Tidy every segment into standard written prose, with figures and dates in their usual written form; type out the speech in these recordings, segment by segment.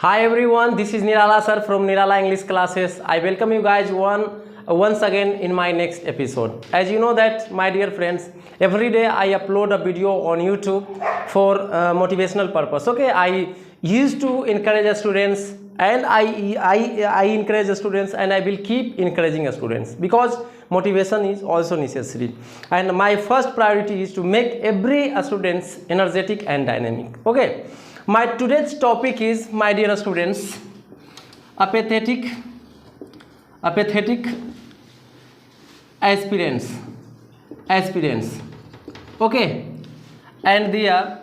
Hi everyone, this is Nirala sir from Nirala English classes. I welcome you guys once again in my next episode. As you know that, my dear friends, every day I upload a video on YouTube for motivational purpose. Okay, I used to encourage the students, and I encourage the students, and I will keep encouraging the students because motivation is also necessary. And my first priority is to make every students energetic and dynamic. Okay. My today's topic is, my dear students, apathetic aspirants. Okay, and they are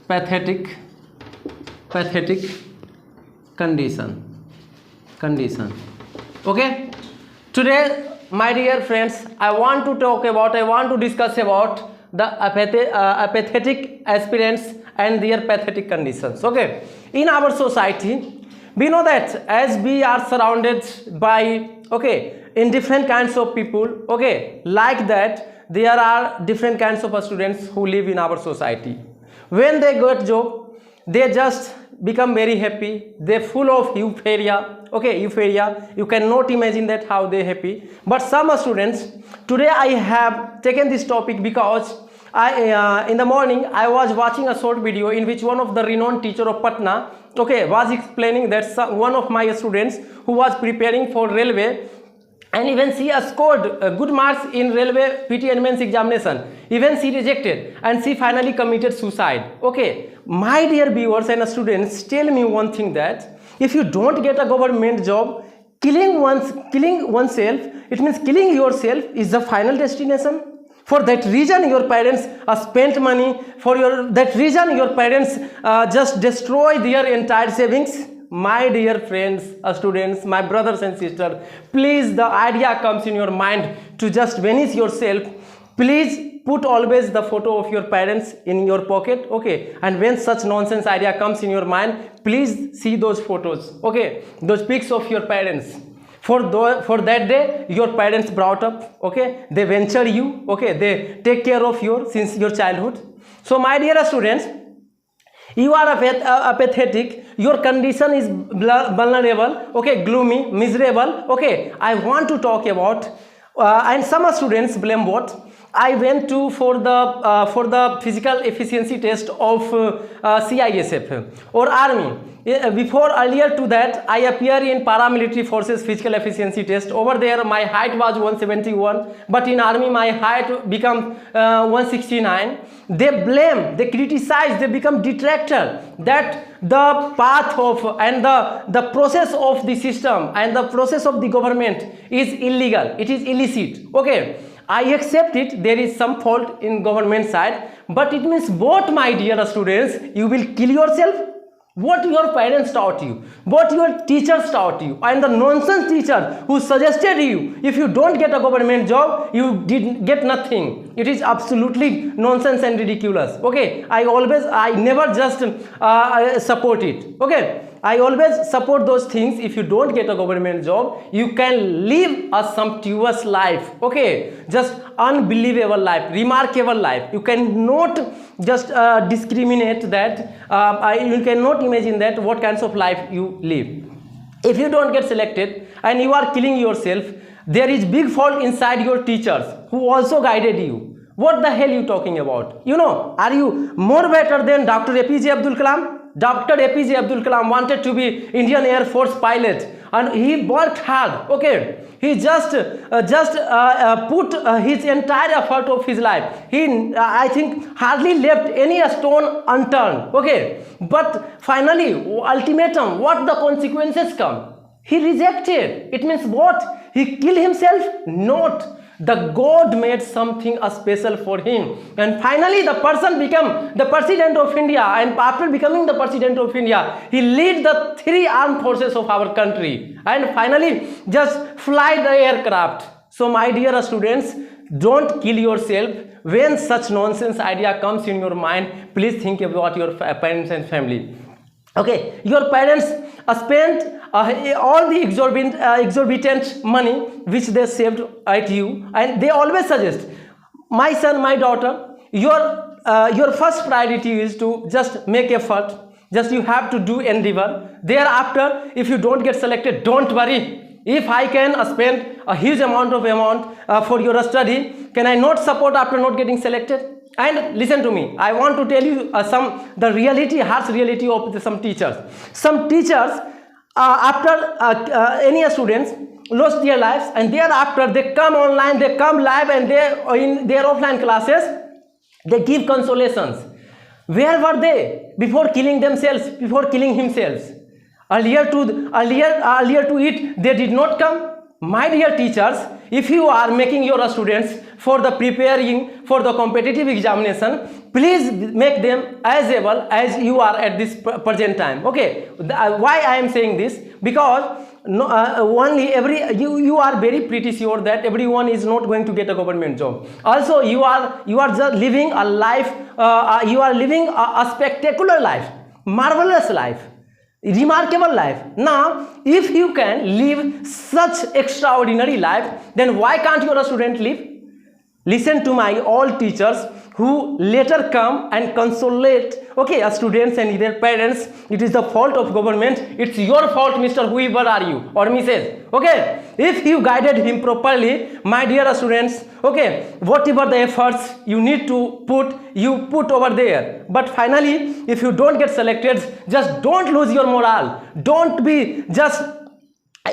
pathetic condition. Okay, today, my dear friends, I want to discuss about the apathetic aspirants and their pathetic conditions. Okay, in our society, we know that as we are surrounded by in different kinds of people, like that there are different kinds of students who live in our society. When they get job, they just become very happy. They're full of euphoria. Euphoria, you cannot imagine that how they happy. But some students, today I have taken this topic because in the morning I was watching a short video in which one of the renowned teacher of Patna was explaining that one of my students who was preparing for railway, and even she scored good marks in railway PT and mains examination. Even she rejected and she finally committed suicide. Okay, my dear viewers and students, tell me one thing, that if you don't get a government job, killing oneself, it means killing yourself is the final destination. For that reason your parents spent money, that reason your parents just destroy their entire savings. My dear friends, students, my brothers and sisters, please, the idea comes in your mind to just vanish yourself. Please put always the photo of your parents in your pocket, and when such nonsense idea comes in your mind, please see those photos, those pics of your parents. For that day your parents brought up, they venture you, they take care of you since your childhood. So my dear students, you are apathetic, your condition is vulnerable, gloomy, miserable. I want to talk about and some students blame what I went to for the physical efficiency test of CISF or army. Earlier to that, I appear in paramilitary forces physical efficiency test. Over there my height was 171, but in army my height become 169. They blame, they criticize, they become detractor that the path of and the process of the system and the process of the government is illegal, it is illicit. I accept it, there is some fault in government side, but it means what, my dear students, you will kill yourself? What your parents taught you, what your teachers taught you, and the nonsense teacher who suggested you, if you don't get a government job, you did get nothing. It is absolutely nonsense and ridiculous. I never just support it. I always support those things. If you don't get a government job, you can live a sumptuous life, just unbelievable life, remarkable life. You cannot just discriminate that, you cannot imagine that what kinds of life you live. If you don't get selected and you are killing yourself, there is big fault inside your teachers who also guided you. What the hell are you talking about? Are you more better than Dr. APJ Abdul Kalam? Dr. APJ Abdul Kalam wanted to be Indian Air Force pilot, and he worked hard. He just put his entire effort of his life. He, I think, hardly left any stone unturned. But finally, ultimatum, what the consequences come? He rejected. It means what? He killed himself? Not. The God made something special for him, and finally the person became the President of India, and after becoming the President of India, he led the 3 armed forces of our country, and finally just fly the aircraft. So my dear students, don't kill yourself. When such nonsense idea comes in your mind, please think about your parents and family. Your parents spent all the exorbitant money which they saved at you, and they always suggest, my son, my daughter, your your first priority is to just make effort. Just you have to do endeavor. Thereafter, if you don't get selected, don't worry. If I can spend a huge amount for your study, can I not support after not getting selected? And listen to me, I want to tell you the reality, harsh reality of some teachers. Some teachers, after any students lost their lives, and thereafter they come online, they come live, and they in their offline classes, they give consolations. Where were they before killing themselves, before killing himself? Earlier to it, they did not come. My dear teachers, if you are making your students for the preparing for the competitive examination, please make them as able as you are at this present time. Okay, why I am saying this? Because you are very pretty sure that everyone is not going to get a government job. Also, you are just living a life. You are living a spectacular life, marvelous life, remarkable life. Now, if you can live such extraordinary life, then why can't your student live? Listen to my all teachers who later come and consolate, okay, students and their parents. It is the fault of government. It's your fault, Mr. Whoever are you or Mrs. Okay, if you guided him properly, my dear students, okay, whatever the efforts you need to put, you put over there. But finally, if you don't get selected, just don't lose your morale. Don't be just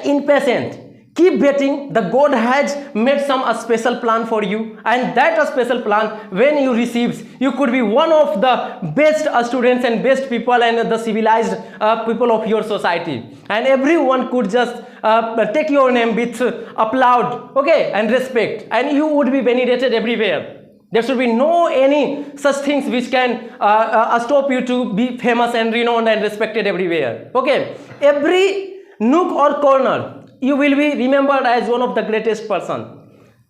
impatient. Keep betting. The God has made a special plan for you, and that special plan, when you receive, you could be one of the best students and best people and the civilized people of your society, and everyone could just take your name with applaud, okay, and respect, and you would be venerated everywhere. There should be no any such things which can stop you to be famous and renowned and respected everywhere. Okay, every nook or corner, you will be remembered as one of the greatest person.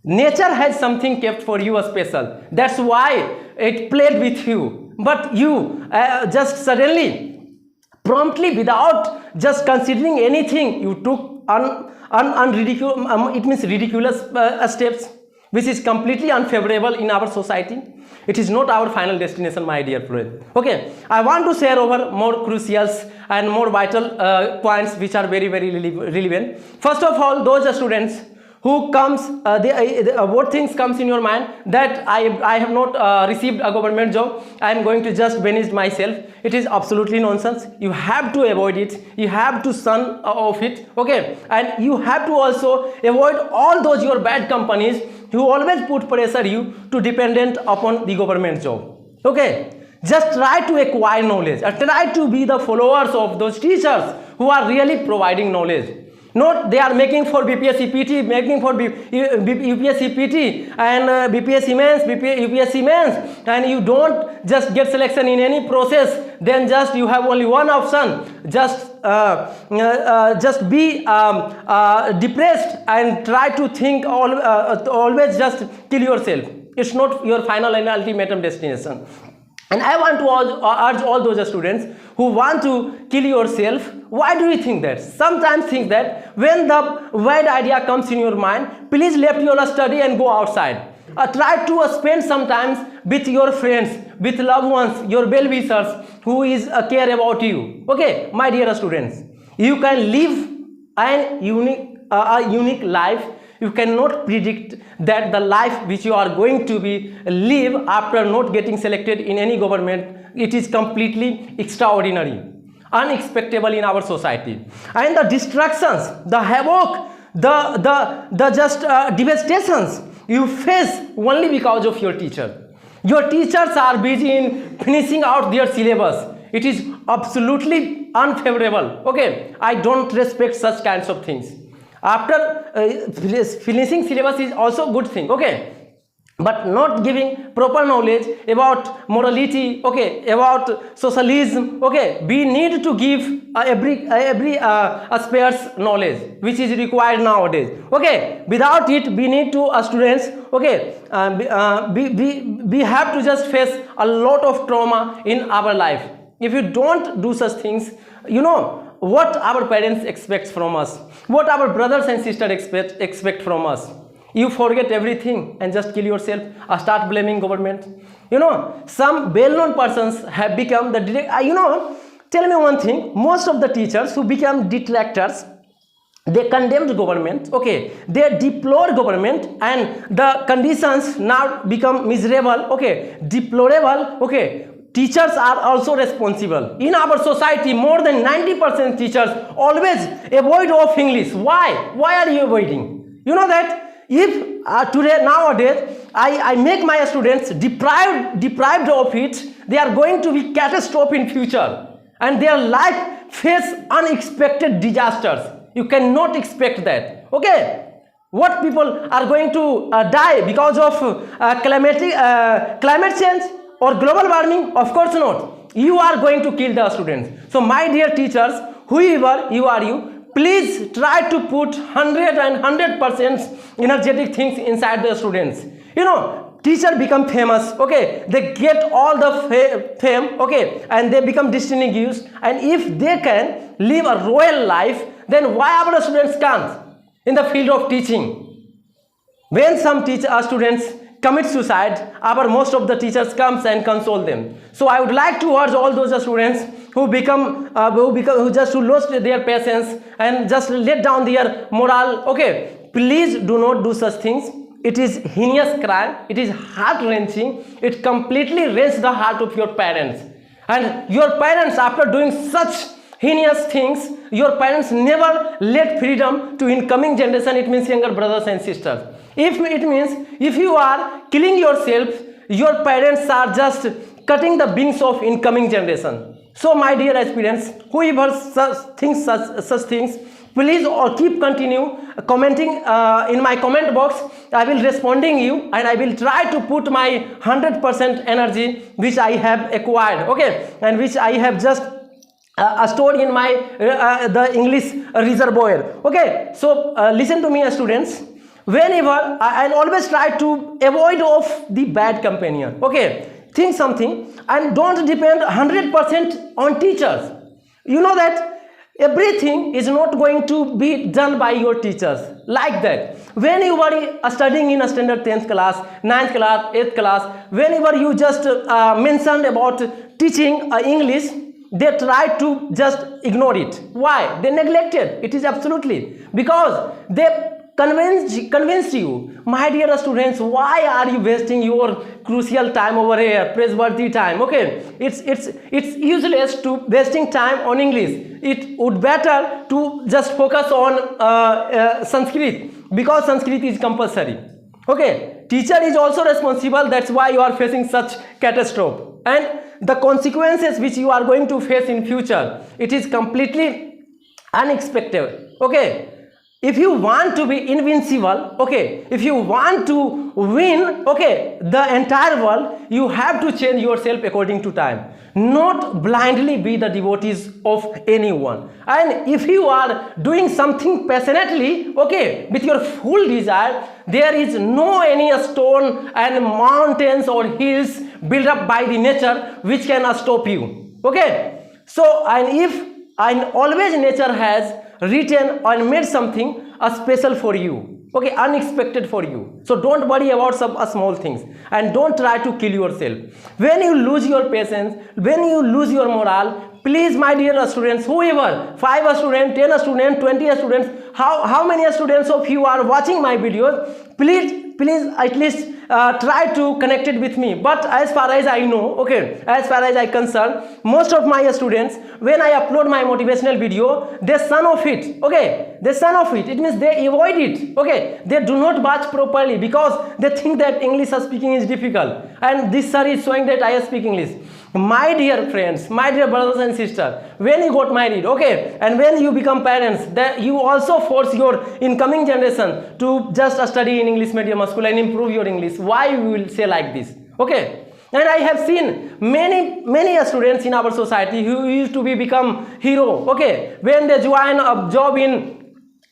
Nature has something kept for you special. That's why it played with you. But you just suddenly, promptly, without just considering anything, you took ridiculous steps, which is completely unfavorable in our society. It is not our final destination, my dear friend. Okay, I want to share over more crucial and more vital points which are very, very relevant. First of all, those students who comes, what things comes in your mind that I have not received a government job, I am going to just vanish myself. It is absolutely nonsense. You have to avoid it. You have to shun of it. Okay, and you have to also avoid all those your bad companies who always put pressure you to dependent upon the government job. Okay, just try to acquire knowledge, or try to be the followers of those teachers who are really providing knowledge. Not they are making for BPSC PT, making for UPSC PT and BPSC Mains, UPSC Mains, and you don't just get selection in any process. Then just you have only one option. Just be depressed and try to think always just kill yourself. It's not your final and ultimatum destination. And I want to urge all those students who want to kill yourself. Why do you think that? Sometimes think that when the bad idea comes in your mind, please leave your study and go outside. Try to spend some time with your friends, with loved ones, your well-wishers who is care about you. Okay, my dear students, you can live a unique life. You cannot predict that the life which you are going to live after not getting selected in any government. It is completely extraordinary, unexpectable in our society. And the distractions, the havoc, the just devastations you face only because of your teacher. Your teachers are busy in finishing out their syllabus. It is absolutely unfavorable. Okay, I don't respect such kinds of things. After finishing syllabus is also good thing, okay, but not giving proper knowledge about morality, okay, about socialism, okay. We need to give every aspirants knowledge which is required nowadays. Okay, without it we need to students, okay, we have to just face a lot of trauma in our life. If you don't do such things, you know what our parents expect from us, what our brothers and sisters expect from us. you forget everything and just kill yourself or start blaming government. You know, some well-known persons have become the tell me one thing, most of the teachers who become detractors, they condemned government, okay, they deplore government, and the conditions now become miserable, okay, deplorable, okay. Teachers are also responsible. In our society, more than 90% teachers always avoid of English. Why are you avoiding? You know that if nowadays I make my students deprived of it, they are going to be catastrophe in future, and their life face unexpected disasters. You cannot expect that, okay. What people are going to die because of climate change or global warming? Of course not. You are going to kill the students. So my dear teachers, whoever you are, please try to put 100% energetic things inside the students. You know, teacher become famous, okay, they get all the fame, okay, and they become distinguished, and if they can live a royal life, then why our students can't in the field of teaching? When some students commit suicide, most of the teachers comes and console them. So I would like to urge all those students who lost their patience and just let down their morale, okay, please do not do such things. It is heinous crime, it is heart-wrenching, it completely rends the heart of your parents. And your parents, after doing such heinous things, your parents never let freedom to incoming generation, it means younger brothers and sisters. If it means if you are killing yourself, your parents are just cutting the wings of incoming generation. So my dear aspirants, whoever thinks such things, please continue commenting in my comment box. I will responding you, and I will try to put my 100% energy which I have acquired, okay, and which I have just stored in my the English reservoir, okay. So listen to me, students. Whenever I'll always try to avoid of the bad companion, okay. Think something and don't depend 100% on teachers. You know that everything is not going to be done by your teachers like that. When you are studying in a standard 10th class, 9th class, 8th class, whenever you just mentioned about teaching English, they try to just ignore it. Why? They neglect it. It is absolutely because they convinced you. My dear students, why are you wasting your crucial time over here, praiseworthy time, okay? It's useless to wasting time on English. It would better to just focus on Sanskrit, because Sanskrit is compulsory, okay. Teacher is also responsible. That's why you are facing such catastrophe, and the consequences which you are going to face in future, it is completely unexpected, okay. If you want to be invincible, okay, if you want to win, okay, the entire world, you have to change yourself according to time, not blindly be the devotees of anyone. And if you are doing something passionately, okay, with your full desire, there is no any stone and mountains or hills built up by the nature which can stop you, okay. So and always nature has written and made something special for you, okay, unexpected for you. So don't worry about some small things, and don't try to kill yourself. When you lose your patience, when you lose your morale, please, my dear students, whoever, 5 students, 10 students, 20 students, how many students of you are watching my videos, please at least try to connect it with me. But as far as I know, okay, as far as I concern, most of my students, when I upload my motivational video, they son of it, okay, they son of it. It means they avoid it, okay. They do not watch properly because they think that English speaking is difficult, and this sir is showing that I speak English. My dear friends, my dear brothers and sisters, when you got married, okay, and when you become parents, that you also force your incoming generation to just study in English medium school and improve your English. Why we will say like this, okay? And I have seen many students in our society who used to become hero, okay, when they join a job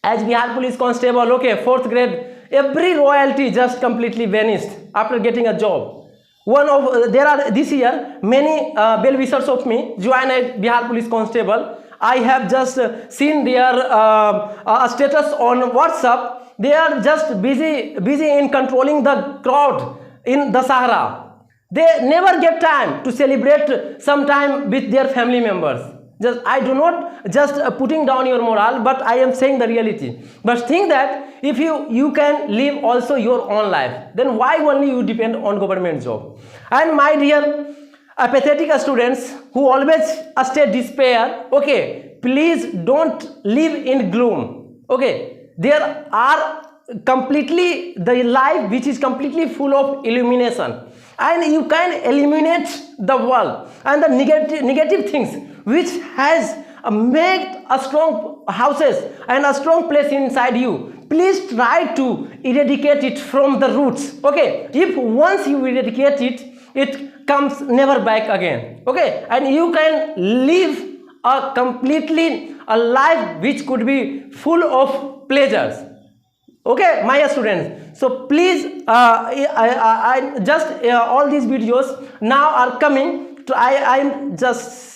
as Bihar Police Constable, okay, 4th grade, every royalty just completely vanished after getting a job. There are this year many well-wishers of me join as Bihar Police Constable. I have just seen their status on WhatsApp. they are just busy in controlling the crowd in the Sahara. They never get time to celebrate some time with their family members. Just I do not just putting down your morale, but I am saying the reality. But think that if you can live also your own life, then why only you depend on government job? And my dear apathetic students who always stay despair, okay, please don't live in gloom. Okay, there are completely the life which is completely full of illumination, and you can eliminate the world and the negative things which has made a strong houses and a strong place inside you. Please try to eradicate it from the roots. Okay, if once you eradicate it, it comes never back again. Okay, and you can live a completely a life which could be full of pleasures. Okay, my students, so please I just all these videos now are coming to, I'm just